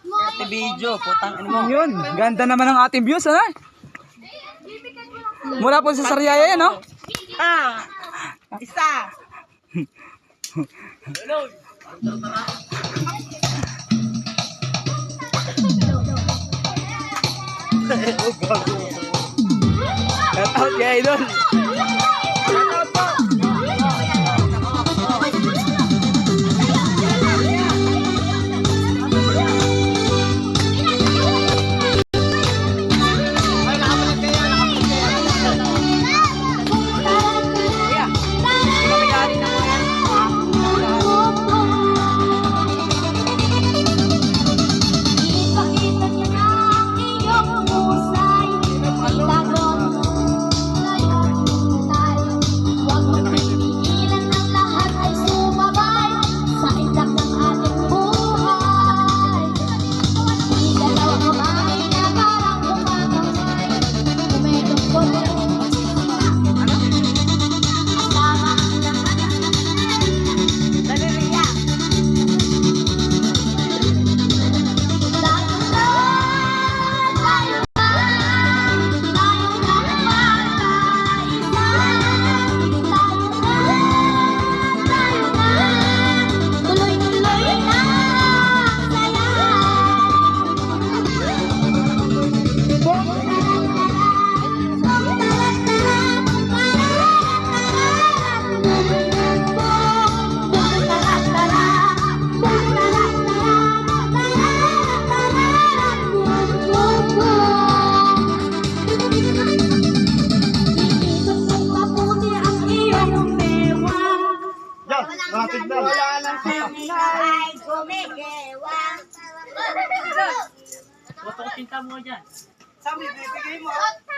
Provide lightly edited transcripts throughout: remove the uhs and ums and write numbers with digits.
Ate video, putang ino mo. Yun, ganda naman ang ating views, ano? Mula po sa Sariaya yan, no? Isa. Shout out kay Idol. Ay, gumigewa. Foto ko pinta mo dyan. Sabi, bibigay mo. Ate.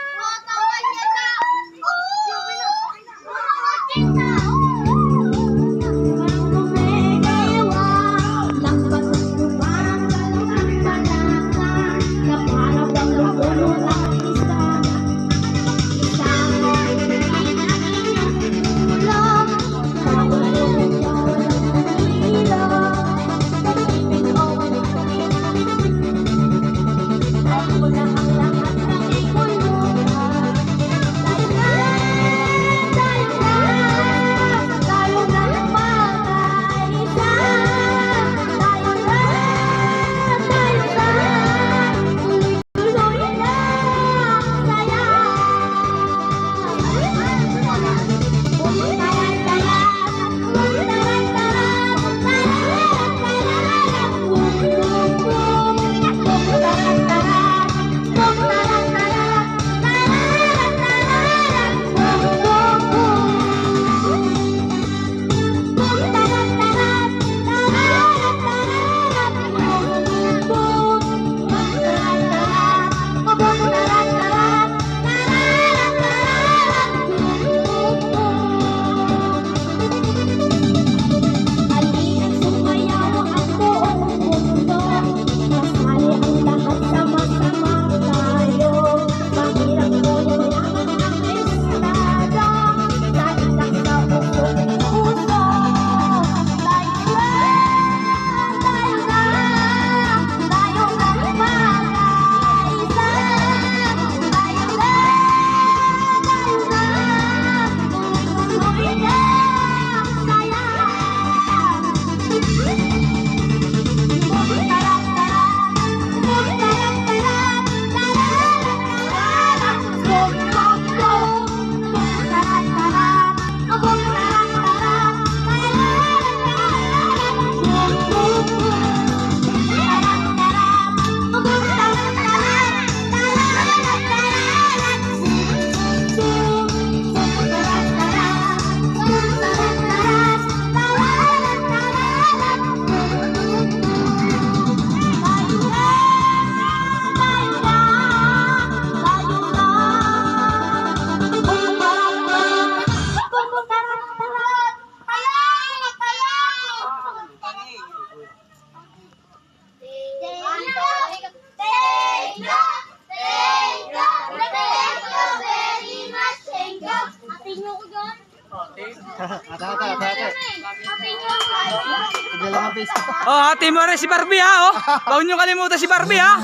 Oh, hati mo rin si Barbie ha, oh. Huwag niyo kalimutan si Barbie ha.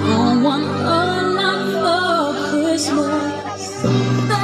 I want a lot for Christmas.